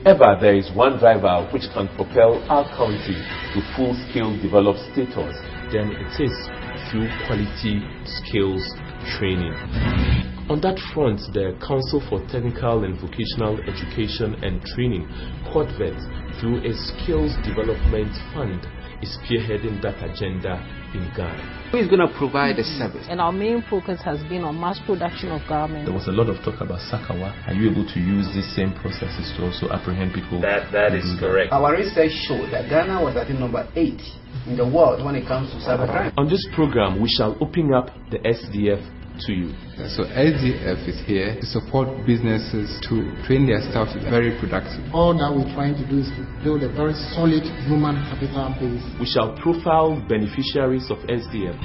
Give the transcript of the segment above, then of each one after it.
ever there is one driver which can propel our country to full-scale developed status, then it is through quality skills training. On that front, the Council for Technical and Vocational Education and Training, COTVET, through a Skills Development Fund, is spearheading that agenda in Ghana. Who is going to provide the service? And our main focus has been on mass production of garments. There was a lot of talk about Sakawa. Are you able to use these same processes to also apprehend people? That is correct. Our research showed that Ghana was at number 8 in the world when it comes to cybercrime. On this program, we shall open up the SDF to you. So SDF is here to support businesses to train their staff to be very productive. All that we're trying to do is to build a very solid human capital base. We shall profile beneficiaries of SDF.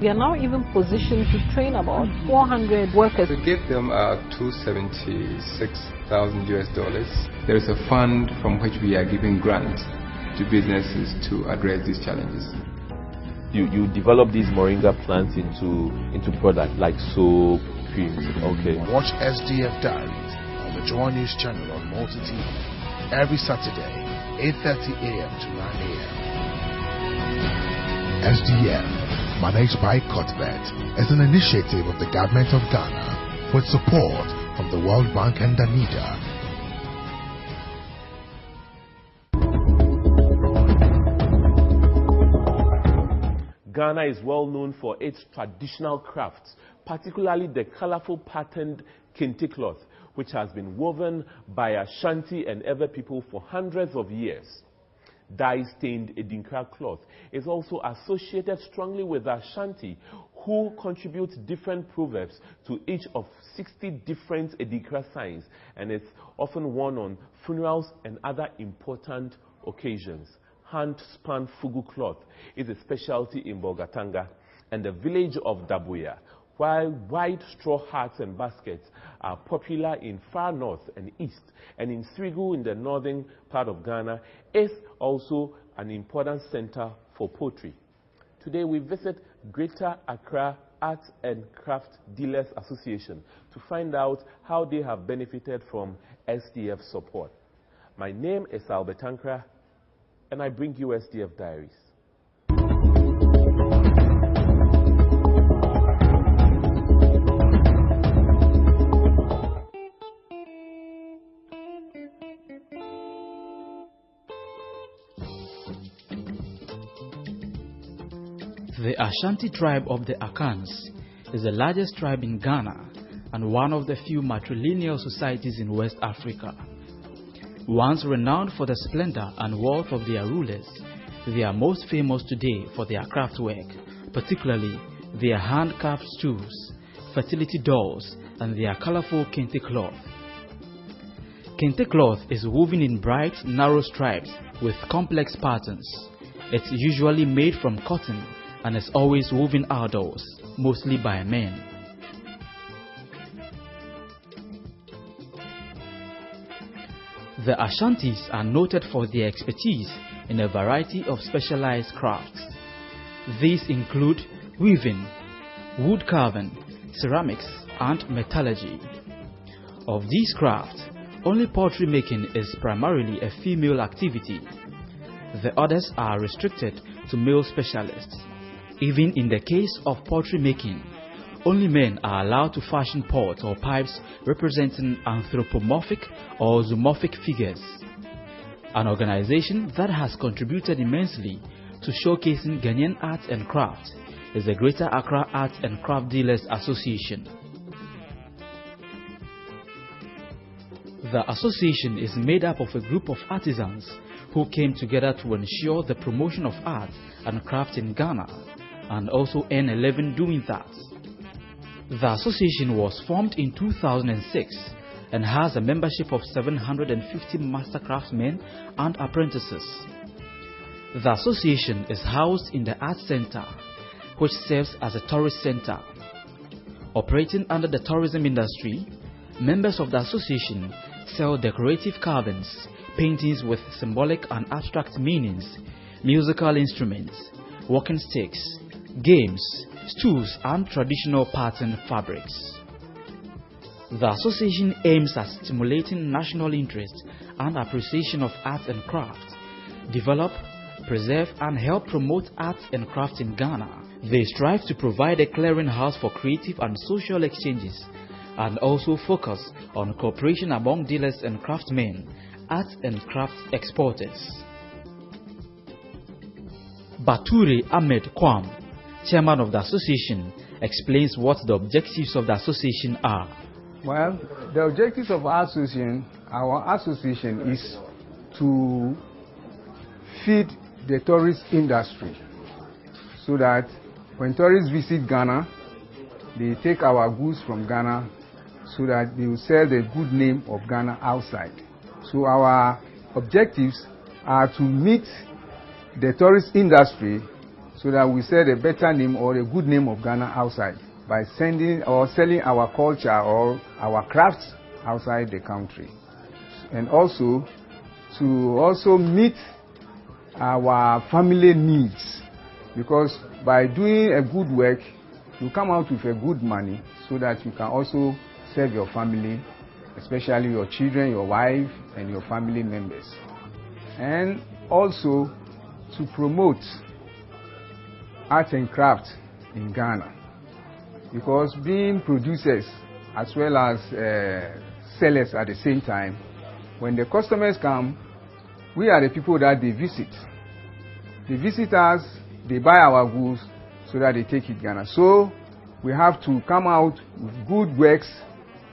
We are now even positioned to train about 400 workers. To give them $276,000 US. There is a fund from which we are giving grants to businesses to address these challenges. You develop these moringa plants into product like soap, creams. Okay. Watch SDF Diaries on the Joy News channel on Multi TV every Saturday, 8:30 a.m. to 9 a.m. SDF, managed by COTVET, is an initiative of the government of Ghana with support from the World Bank and Danida. Ghana is well known for its traditional crafts, particularly the colorful patterned kente cloth, which has been woven by Ashanti and Ewe people for hundreds of years. Dye-stained Edinkra cloth is also associated strongly with Ashanti, who contribute different proverbs to each of 60 different Edinkra signs, and it's often worn on funerals and other important occasions. Hand-spun fugu cloth is a specialty in Bolgatanga and the village of Dabuya, while white straw hats and baskets are popular in far north and east, and in Srigu in the northern part of Ghana is also an important center for poetry. Today we visit Greater Accra Arts and Craft Dealers Association to find out how they have benefited from SDF support. My name is Albert Ankra, and I bring you SDF Diaries. The Ashanti tribe of the Akans is the largest tribe in Ghana and one of the few matrilineal societies in West Africa. Once renowned for the splendor and wealth of their rulers, they are most famous today for their craftwork, particularly their hand-carved stools, fertility dolls, and their colorful kente cloth. Kente cloth is woven in bright, narrow stripes with complex patterns. It's usually made from cotton and is always woven outdoors, mostly by men. The Ashantis are noted for their expertise in a variety of specialized crafts. These include weaving, wood carving, ceramics, and metallurgy. Of these crafts, only pottery making is primarily a female activity. The others are restricted to male specialists. Even in the case of pottery making, only men are allowed to fashion pots or pipes representing anthropomorphic or zoomorphic figures. An organization that has contributed immensely to showcasing Ghanaian arts and crafts is the Greater Accra Arts and Craft Dealers Association. The association is made up of a group of artisans who came together to ensure the promotion of art and craft in Ghana and also earn a living doing that. The association was formed in 2006 and has a membership of 750 master craftsmen and apprentices. The association is housed in the Arts Center, which serves as a tourist center. Operating under the tourism industry, members of the association sell decorative carvings, paintings with symbolic and abstract meanings, musical instruments, walking sticks, games, stools, and traditional pattern fabrics. The association aims at stimulating national interest and appreciation of arts and crafts, develop, preserve and help promote arts and crafts in Ghana. They strive to provide a clearinghouse for creative and social exchanges and also focus on cooperation among dealers and craftsmen, arts and crafts exporters. Bature Ahmed Kwam, chairman of the association, explains what the objectives of the association are. Well, the objectives of our association is to feed the tourist industry so that when tourists visit Ghana, they take our goods from Ghana so that they will sell the good name of Ghana outside. So our objectives are to meet the tourist industry so that we sell a better name or a good name of Ghana outside by sending or selling our culture or our crafts outside the country. And also to meet our family needs, because by doing a good work you come out with a good money so that you can also serve your family, especially your children, your wife and your family members. And also to promote art and craft in Ghana, because being producers as well as sellers at the same time, when the customers come, we are the people that they visit. They visit us, they buy our goods so that they take it Ghana. So we have to come out with good works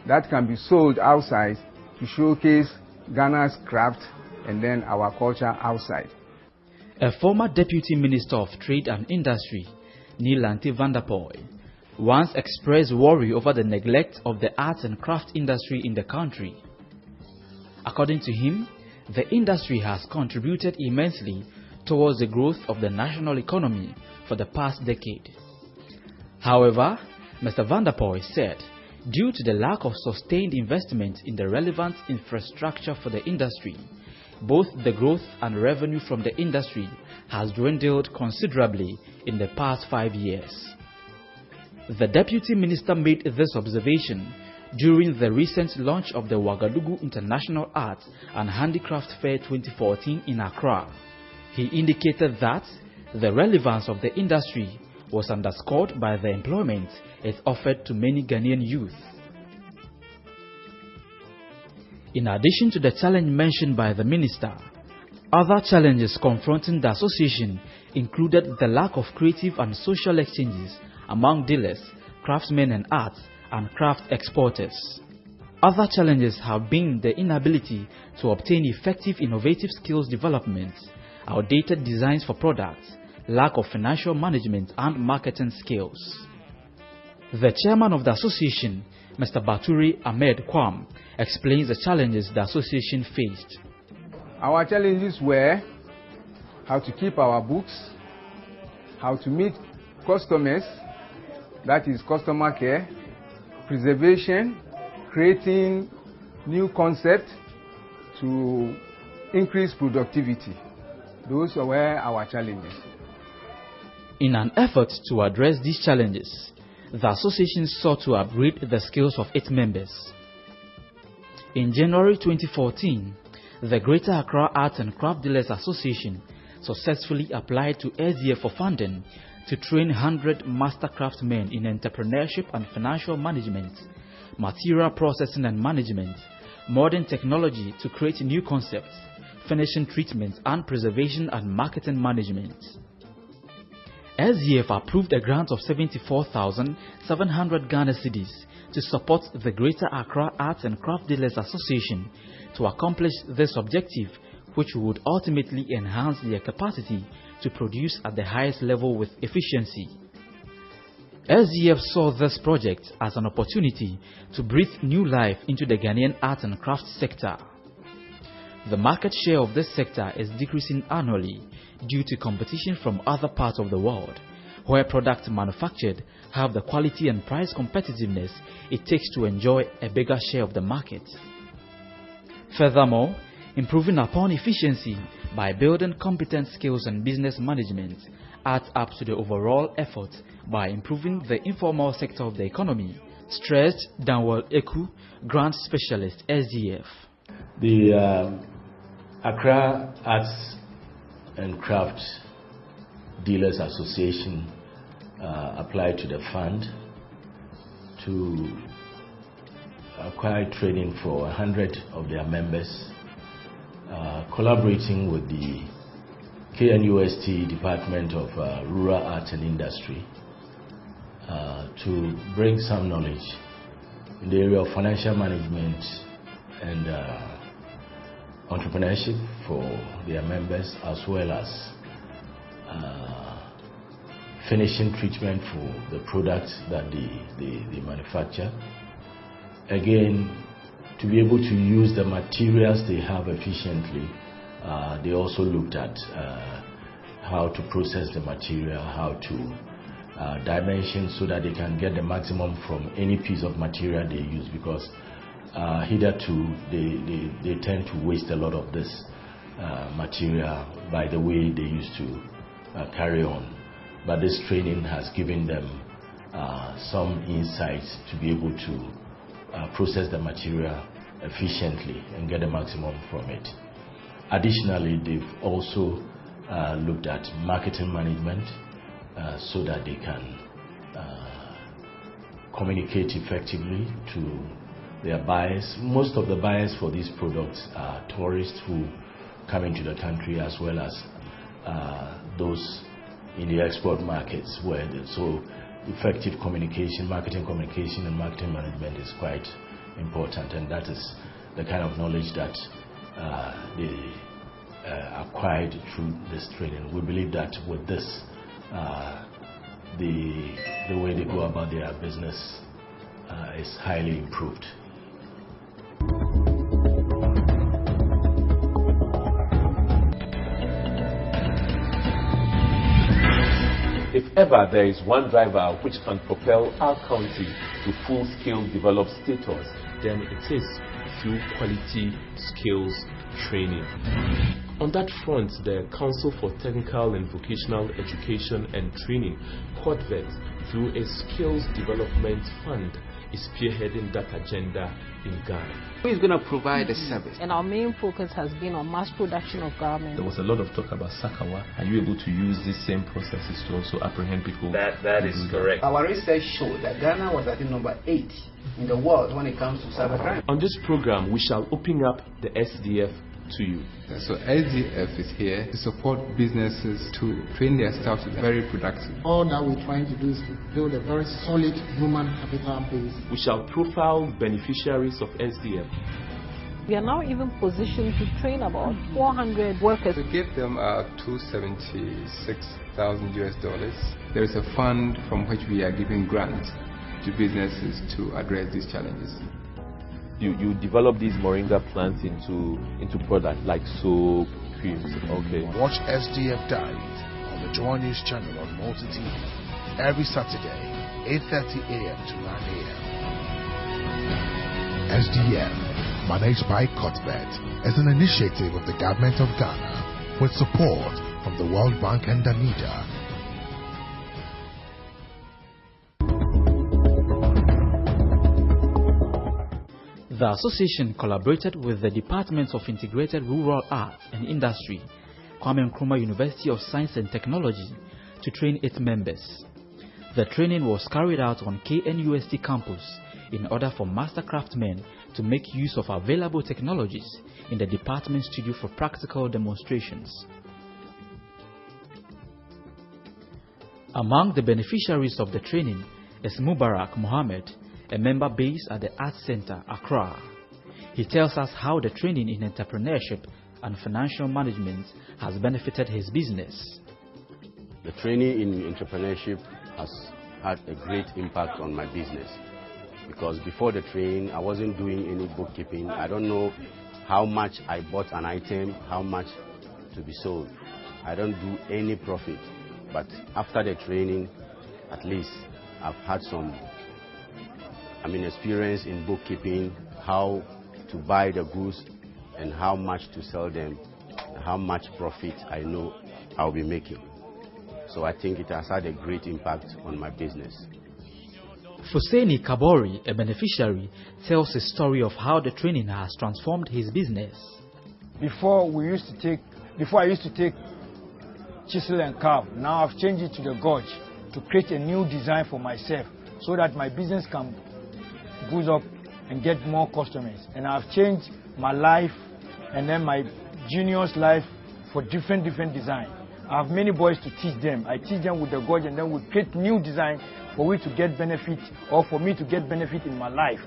that can be sold outside to showcase Ghana's craft and then our culture outside. A former Deputy Minister of Trade and Industry, Neelanti Vanderpoy, once expressed worry over the neglect of the arts and craft industry in the country. According to him, the industry has contributed immensely towards the growth of the national economy for the past decade. However, Mr. Vanderpoy said, due to the lack of sustained investment in the relevant infrastructure for the industry, both the growth and revenue from the industry has dwindled considerably in the past 5 years. The Deputy Minister made this observation during the recent launch of the Ouagadougou International Arts and Handicraft Fair 2014 in Accra. He indicated that the relevance of the industry was underscored by the employment it offered to many Ghanaian youth. In addition to the challenge mentioned by the minister, other challenges confronting the association included the lack of creative and social exchanges among dealers, craftsmen and arts and craft exporters. Other challenges have been the inability to obtain effective innovative skills development, outdated designs for products, lack of financial management and marketing skills. The chairman of the association, Mr. Bature Ahmed Kwam, explains the challenges the association faced. Our challenges were how to keep our books, how to meet customers, that is customer care, preservation, creating new concepts to increase productivity. Those were our challenges. In an effort to address these challenges, the association sought to upgrade the skills of its members. In January 2014, the Greater Accra Arts and Craft Dealers Association successfully applied to SDF for funding to train 100 master craftsmen in entrepreneurship and financial management, material processing and management, modern technology to create new concepts, finishing treatments and preservation and marketing management. SDF approved a grant of 74,700 Ghana cedis to support the Greater Accra Arts and Craft Dealers Association to accomplish this objective, which would ultimately enhance their capacity to produce at the highest level with efficiency. SDF saw this project as an opportunity to breathe new life into the Ghanaian art and craft sector. The market share of this sector is decreasing annually due to competition from other parts of the world, where products manufactured have the quality and price competitiveness it takes to enjoy a bigger share of the market. Furthermore, improving upon efficiency by building competent skills and business management adds up to the overall effort by improving the informal sector of the economy stressed Danwal Eku, Grant Specialist, SDF. The Accra Arts and Crafts Dealers Association applied to the fund to acquire training for 100 of their members, collaborating with the KNUST Department of Rural Arts and Industry to bring some knowledge in the area of financial management and entrepreneurship for their members, as well as finishing treatment for the products that they manufacture. Again, to be able to use the materials they have efficiently, they also looked at how to process the material, how to dimension so that they can get the maximum from any piece of material they use, because hitherto they tend to waste a lot of this material by the way they used to carry on. But this training has given them some insights to be able to process the material efficiently and get the maximum from it. Additionally, they've also looked at marketing management so that they can communicate effectively to their buyers. Most of the buyers for these products are tourists who come into the country, as well as those in the export markets, so effective communication, marketing communication and marketing management is quite important, and that is the kind of knowledge that they acquired through this training. We believe that with this, the way they go about their business is highly improved. If ever there is one driver which can propel our county to full-scale developed status, then it is through quality skills training. On that front, the Council for Technical and Vocational Education and Training, COTVET, through a Skills Development Fund, is spearheading that agenda in Ghana. Who is going to provide the service? And our main focus has been on mass production of garments. There was a lot of talk about Sakawa. Are you able to use these same processes to also apprehend people? That is correct. Our research showed that Ghana was at number 8 in the world when it comes to cybercrime. On this program, we shall open up the SDF to you. So SDF is here to support businesses to train their staff to be very productive. All that we're trying to do is to build a very solid human capital base. We shall profile beneficiaries of SDF. We are now even positioned to train about 400 workers. To give them $276,000 US. There is a fund from which we are giving grants to businesses to address these challenges. You develop these moringa plants into products like soap, creams. Okay. Watch SDF Diaries on the Joy News channel on Multi TV every Saturday, 8:30 a.m. to 9 a.m. SDF, managed by COTVET, is an initiative of the Government of Ghana with support from the World Bank and Danida. The association collaborated with the Departments of Integrated Rural Arts and Industry, Kwame Nkrumah University of Science and Technology, to train its members. The training was carried out on KNUST campus in order for master craftsmen to make use of available technologies in the department studio for practical demonstrations. Among the beneficiaries of the training is Mubarak Mohammed, a member based at the Arts Center, Accra. He tells us how the training in entrepreneurship and financial management has benefited his business. The training in entrepreneurship has had a great impact on my business, because before the training I wasn't doing any bookkeeping. I don't know how much I bought an item, how much to be sold. I don't do any profit. But after the training, at least I've had some experience in bookkeeping, how to buy the goods and how much to sell them, how much profit I know I'll be making. So I think it has had a great impact on my business. Fuseni Kabori, a beneficiary, tells a story of how the training has transformed his business. Before I used to take chisel and carve. Now I've changed it to the gauge to create a new design for myself so that my business can boost up and get more customers. And I've changed my life and then my juniors' life for different design. I have many boys to teach them. I teach them with the gauge and then we create new design for we to get benefit or for me to get benefit in my life.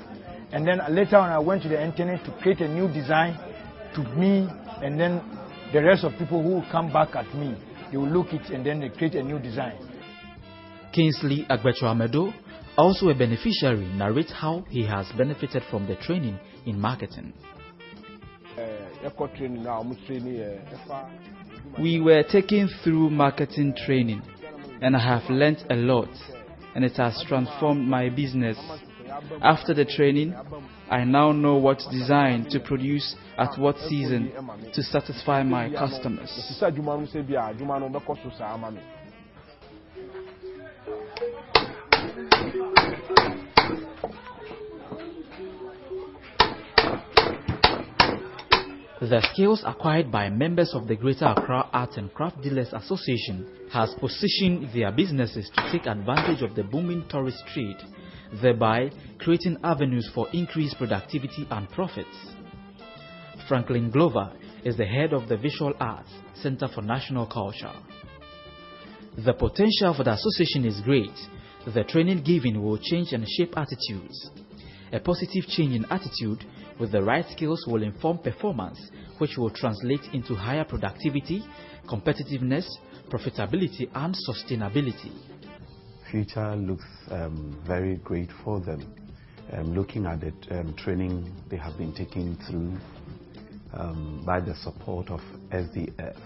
And then later on I went to the internet to create a new design to me, and then the rest of people who will come back at me, they will look it and then they create a new design. Kingsley Agbecho-Amedo, also a beneficiary, narrates how he has benefited from the training in marketing. We were taken through marketing training and I have learnt a lot, and it has transformed my business. After the training, I now know what design to produce at what season to satisfy my customers. The skills acquired by members of the Greater Accra Art and Craft Dealers Association has positioned their businesses to take advantage of the booming tourist trade, thereby creating avenues for increased productivity and profits. Franklin Glover is the head of the Visual Arts Center for National Culture. The potential for the association is great. The training given will change and shape attitudes. A positive change in attitude with the right skills will inform performance, which will translate into higher productivity, competitiveness, profitability, and sustainability. Future looks very great for them. Looking at the training they have been taken through by the support of SDF,